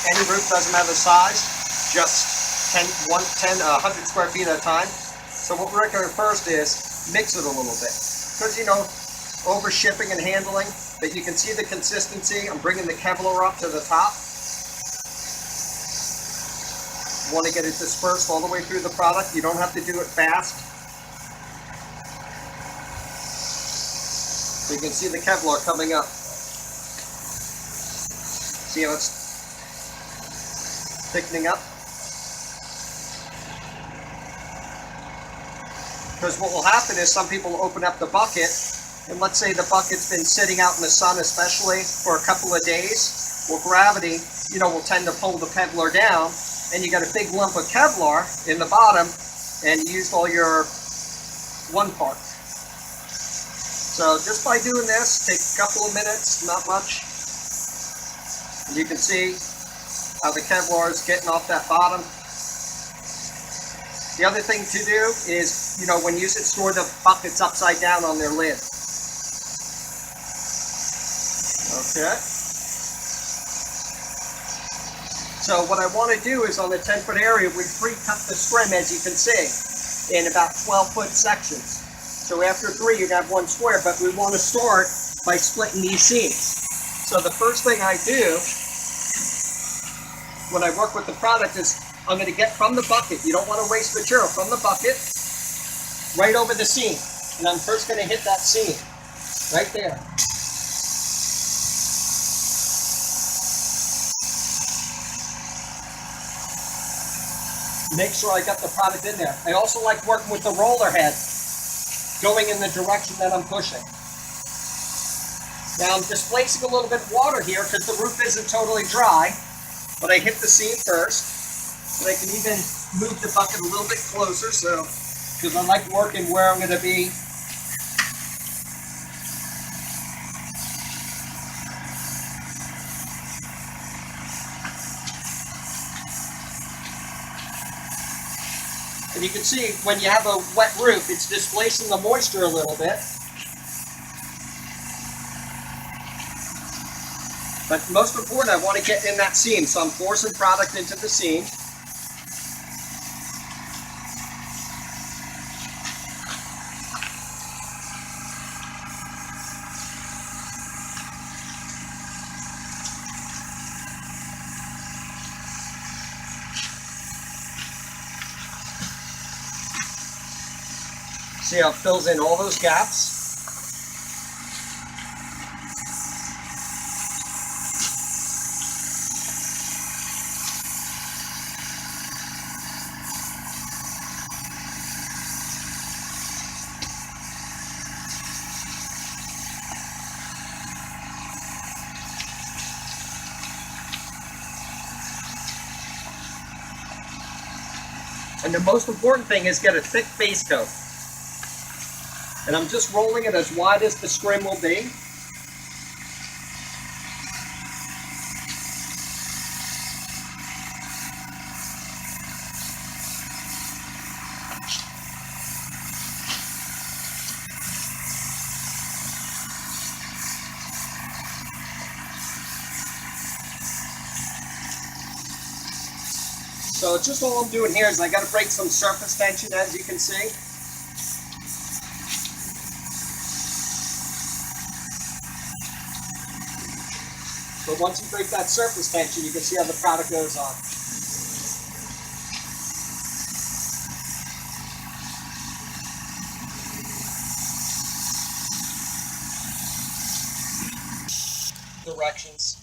Any roof, doesn't matter the size, just 100 square feet at a time. So what we're going to first is mix it a little bit. Because, you know, over shipping and handling, that you can see the consistency. I'm bringing the Kevlar up to the top. You want to get it dispersed all the way through the product. You don't have to do it fast. So you can see the Kevlar coming up. See how it's thickening up? Because what will happen is some people open up the bucket, and let's say the bucket's been sitting out in the sun, especially for a couple of days. Well, gravity, you know, will tend to pull the Kevlar down, and you got a big lump of Kevlar in the bottom, and you used all your one part. So just by doing this, take a couple of minutes, not much. And you can see how the Kevlar is getting off that bottom. The other thing to do is, you know, when you use it, store the buckets upside down on their lid. Okay. So what I want to do is on the 10-foot area, we pre-cut the scrim, as you can see, in about 12-foot sections. So after 3, you have 1 square, but we want to start by splitting these seams. So the first thing I do when I work with the product is I'm going to get from the bucket. You don't want to waste material. From the bucket, right over the seam. And I'm first going to hit that seam right there. Make sure I got the product in there. I also like working with the roller head going in the direction that I'm pushing. Now I'm displacing a little bit of water here because the roof isn't totally dry, but I hit the seam first. But I can even move the bucket a little bit closer, so because I like working where I'm going to be. And you can see when you have a wet roof, it's displacing the moisture a little bit. But most important, I want to get in that seam, so I'm forcing product into the seam. See how it fills in all those gaps? And the most important thing is get a thick base coat. And I'm just rolling it as wide as the scrim will be. So just all I'm doing here is I got to break some surface tension, as you can see. But once you break that surface tension, you can see how the product goes on. Directions.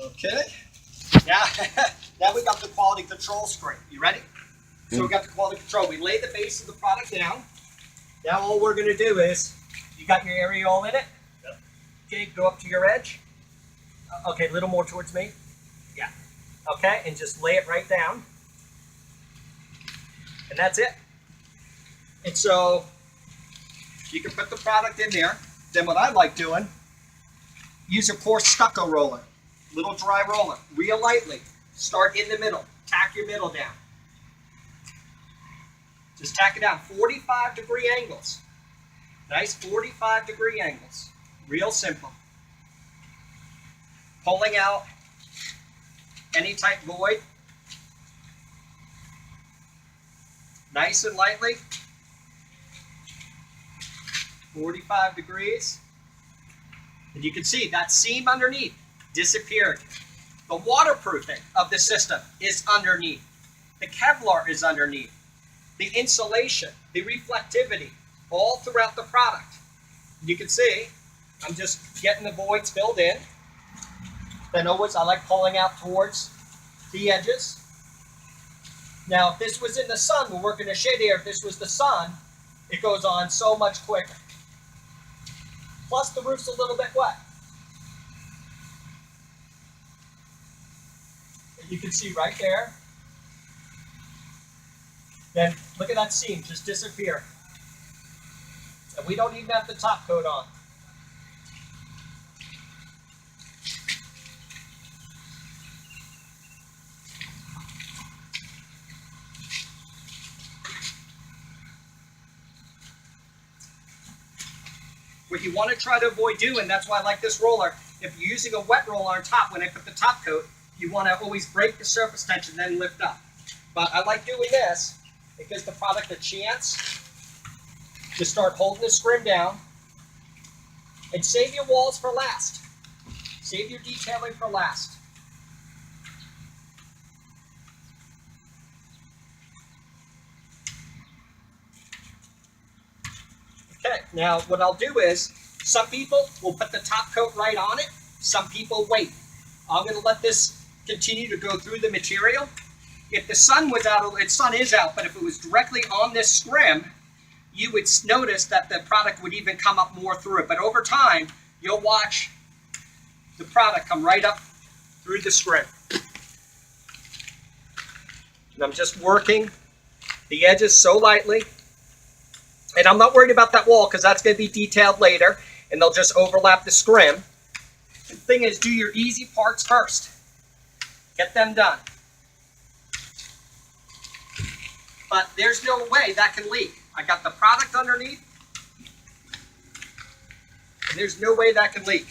Okay, now we got the quality control screen. You ready? So we got the quality control. We lay the base of the product down. Now all we're going to do is, you got your areole in it? Yep. Okay, go up to your edge. Okay, a little more towards me. Yeah. Okay, and just lay it right down. And that's it. And so you can put the product in there. Then what I like doing, use a coarse stucco roller, little dry roller, real lightly. Start in the middle, tack your middle down. Just tack it down, 45-degree angles. Nice 45-degree angles. Real simple. Pulling out any tight void. Nice and lightly. 45 degrees. And you can see that seam underneath disappeared. The waterproofing of the system is underneath. The Kevlar is underneath. The insulation, the reflectivity, all throughout the product. You can see, I'm just getting the voids filled in. Then always, I like pulling out towards the edges. Now, if this was in the sun, we're working a shade here. If this was the sun, it goes on so much quicker. Plus, the roof's a little bit wet. And you can see right there. Then look at that seam just disappear. And we don't even have the top coat on. What you want to try to avoid doing, that's why I like this roller, if you're using a wet roller on top, when I put the top coat, you want to always break the surface tension, then lift up. But I like doing this. It gives the product a chance to start holding the scrim down. And save your walls for last. Save your detailing for last. Okay, now what I'll do is, some people will put the top coat right on it. Some people wait. I'm going to let this continue to go through the material. If the sun was out, its sun is out, but if it was directly on this scrim, you would notice that the product would even come up more through it. But over time, you'll watch the product come right up through the scrim. And I'm just working the edges so lightly. And I'm not worried about that wall because that's going to be detailed later, and they'll just overlap the scrim. The thing is, do your easy parts first. Get them done. But there's no way that can leak. I got the product underneath, and there's no way that can leak.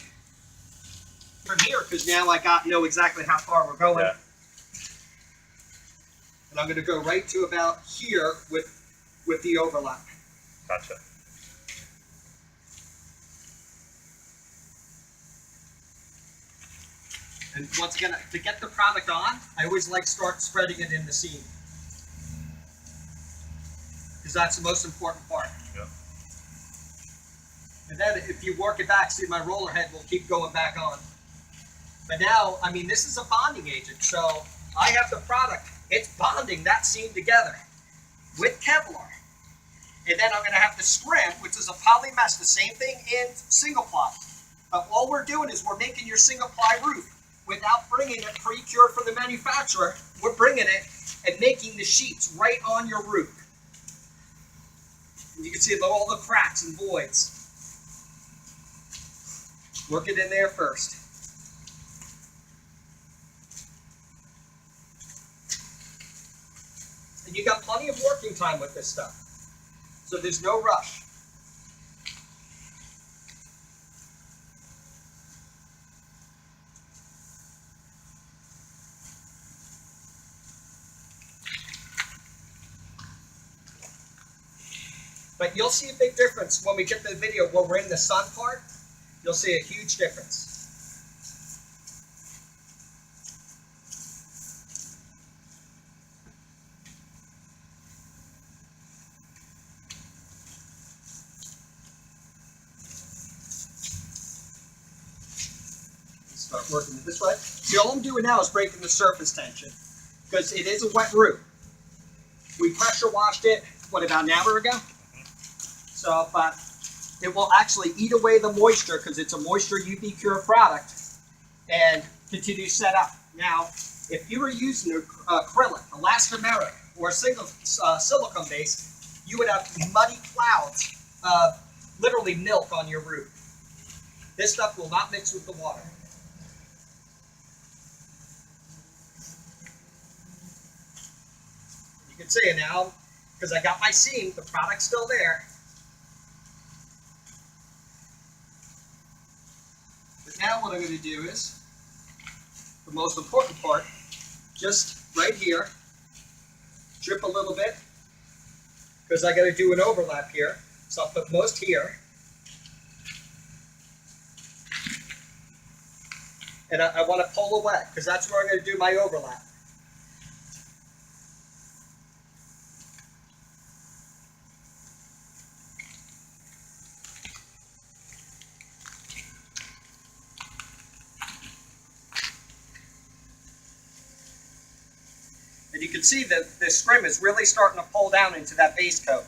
From here, because now I know exactly how far we're going. Yeah. And I'm going to go right to about here with the overlap. Gotcha. And once again, to get the product on, I always like start spreading it in the seam. Because that's the most important part. Yeah. And then if you work it back, see my roller head will keep going back on. But now, I mean, this is a bonding agent. So I have the product. It's bonding that seam together with Kevlar. And then I'm going to have the scrim, which is a poly mesh, the same thing in single ply. But all we're doing is we're making your single ply roof without bringing it pre-cured from the manufacturer. We're bringing it and making the sheets right on your roof. And you can see all the cracks and voids. Work it in there first. And you got plenty of working time with this stuff. So there's no rush. But you'll see a big difference when we get the video when we're in the sun part. You'll see a huge difference. Start working it this way. See, all I'm doing now is breaking the surface tension because it is a wet roof. We pressure washed it, what, about an hour ago? So, but it will actually eat away the moisture because it's a moisture UV cure product and continue to set up. Now, if you were using acrylic, elastomeric, or a single silicone base, you would have muddy clouds of literally milk on your roof. This stuff will not mix with the water. You can see it now, because I got my seam, the product's still there. But now what I'm going to do is, the most important part, just right here, drip a little bit, because I got to do an overlap here. So I'll put most here. And I want to pull away, because that's where I'm going to do my overlap. And you can see that the scrim is really starting to pull down into that base coat.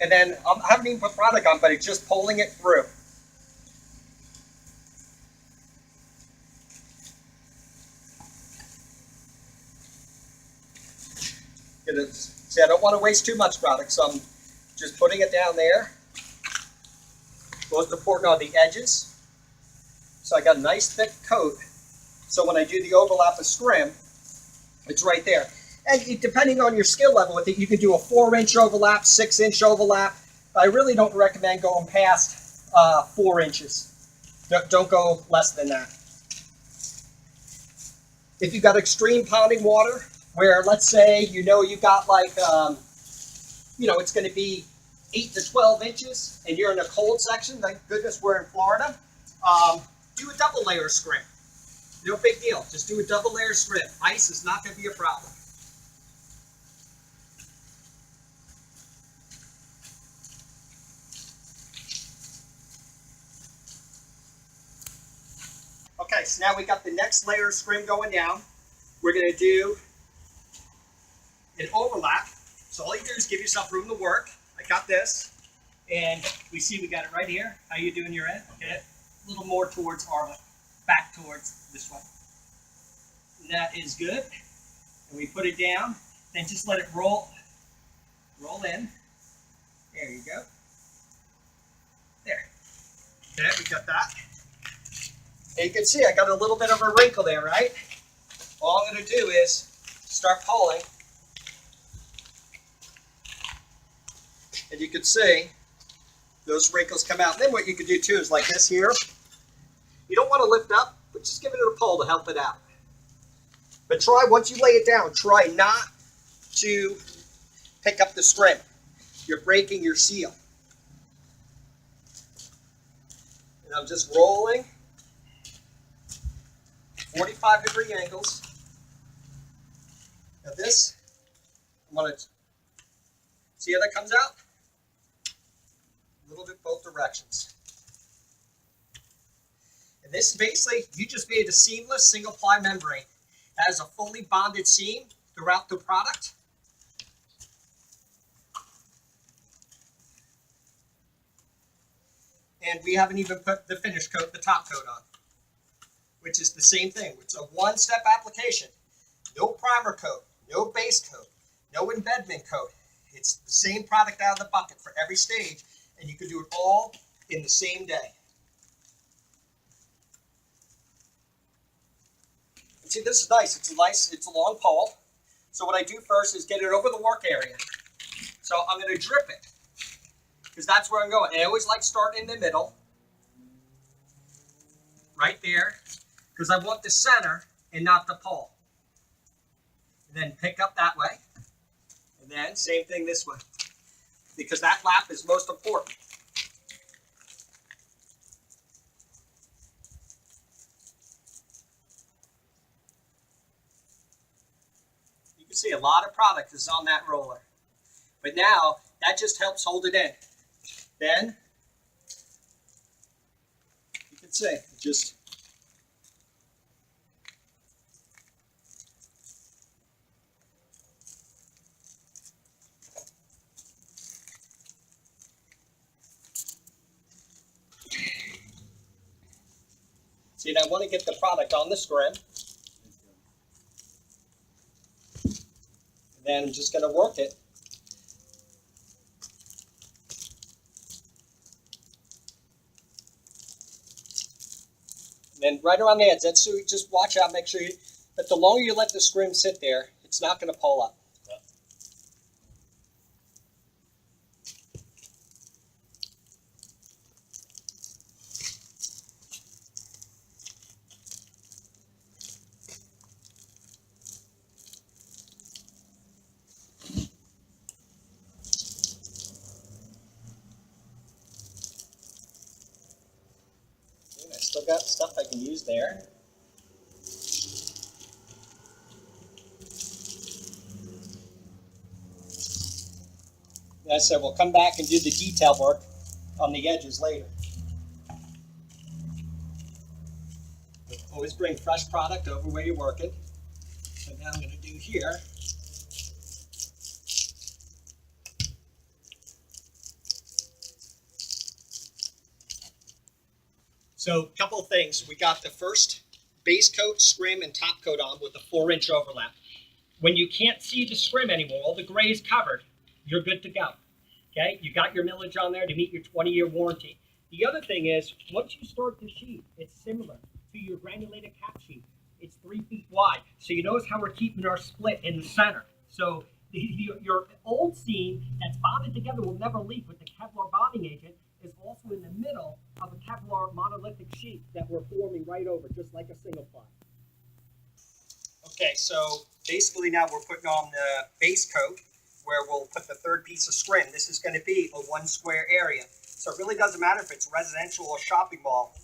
And then I haven't even put product on, but it's just pulling it through. See, I don't want to waste too much product, so I'm just putting it down there. Most important are the edges. So I got a nice thick coat. So when I do the overlap of scrim, it's right there. And depending on your skill level with it, you can do a 4-inch overlap, 6-inch overlap. I really don't recommend going past 4 inches. Don't go less than that. If you've got extreme pounding water, where let's say you got like, it's going to be 8 to 12 inches, and you're in a cold section, thank goodness we're in Florida, do a double layer scrim. No big deal. Just do a double layer scrim. Ice is not going to be a problem. Okay, so now we got the next layer of scrim going down. We're going to do an overlap. So all you do is give yourself room to work. I got this. And we got it right here. How you doing your end? Okay. A little more towards our back towards this way. And that is good. And we put it down. Then just let it roll in. There you go. There. Okay, we got that. And you can see I got a little bit of a wrinkle there, right? All I'm going to do is start pulling. And you can see those wrinkles come out. And then what you can do too is like this here. You don't want to lift up, but just give it a pull to help it out. But try, once you lay it down, try not to pick up the scrim. You're breaking your seal. And I'm just rolling 45-degree angles. Now this, I'm going to see how that comes out? A little bit both directions. And this basically, you just made a seamless single ply membrane. That is a fully bonded seam throughout the product. And we haven't even put the finish coat, the top coat on, which is the same thing. It's a one-step application. No primer coat, no base coat, no embedment coat. It's the same product out of the bucket for every stage, and you can do it all in the same day. And see, this is nice. It's a long pole. So what I do first is get it over the work area. So I'm going to drip it, because that's where I'm going. I always like starting in the middle, right there, because I want the center and not the pole. And then pick up that way. And then same thing this way, because that lap is most important. You can see a lot of product is on that roller. But now, that just helps hold it in. Then, you can see, just See, I want to get the product on the scrim. And then I'm just going to work it. And then right around the edge, that's so just watch out, make sure you, but the longer you let the scrim sit there, it's not going to pull up. I still got stuff I can use there. As I said, we'll come back and do the detail work on the edges later. Always bring fresh product over where you're working. So now I'm going to do here. So a couple of things. We got the first base coat, scrim, and top coat on with a 4-inch overlap. When you can't see the scrim anymore, all the gray is covered, you're good to go. Okay, you got your millage on there to meet your 20-year warranty. The other thing is, once you start the sheet, it's similar to your granulated cap sheet. It's 3 feet wide. So you notice how we're keeping our split in the center. So your old seam that's bonded together will never leak with the Kevlar bonding agent is also in the middle of a Kevlar monolithic sheet that we're forming right over, just like a single ply. Okay, so basically now we're putting on the base coat where we'll put the third piece of scrim. This is going to be a 1 square area. So it really doesn't matter if it's residential or shopping mall.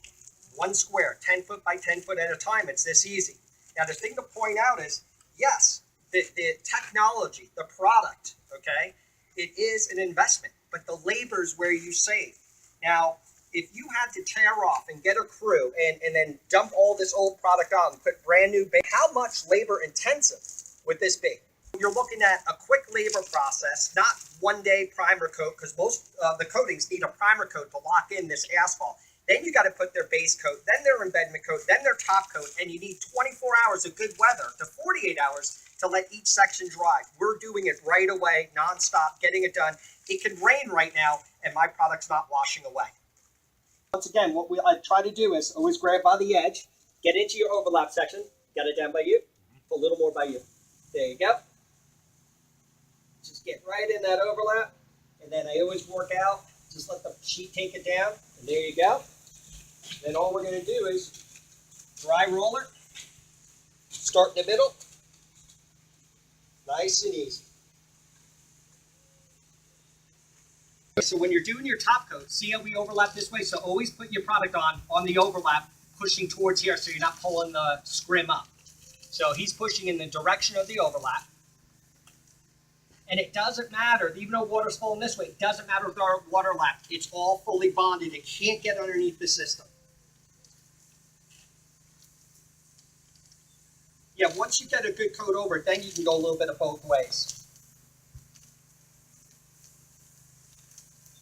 1 square, 10 foot by 10 foot at a time. It's this easy. Now the thing to point out is, yes, the technology, the product, okay, it is an investment, but the labor is where you save. Now, if you had to tear off and get a crew and then dump all this old product out and put brand new base, how much labor intensive would this be? You're looking at a quick labor process, not 1-day primer coat, because most of the coatings need a primer coat to lock in this asphalt. Then you got to put their base coat, then their embedment coat, then their top coat, and you need 24 hours of good weather to 48 hours to let each section dry. We're doing it right away, nonstop, getting it done. It can rain right now, and my product's not washing away. Once again, what I try to do is always grab by the edge, get into your overlap section, got it down by you, a little more by you. There you go. Just get right in that overlap, and then I always work out, just let the sheet take it down, and there you go. Then all we're going to do is dry roller, start in the middle, nice and easy. So when you're doing your top coat, see how we overlap this way? So always put your product on the overlap, pushing towards here so you're not pulling the scrim up. So he's pushing in the direction of the overlap. And it doesn't matter, even though water's flowing this way, it doesn't matter with our water lap. It's all fully bonded. It can't get underneath the system. Yeah, once you get a good coat over it, then you can go a little bit of both ways.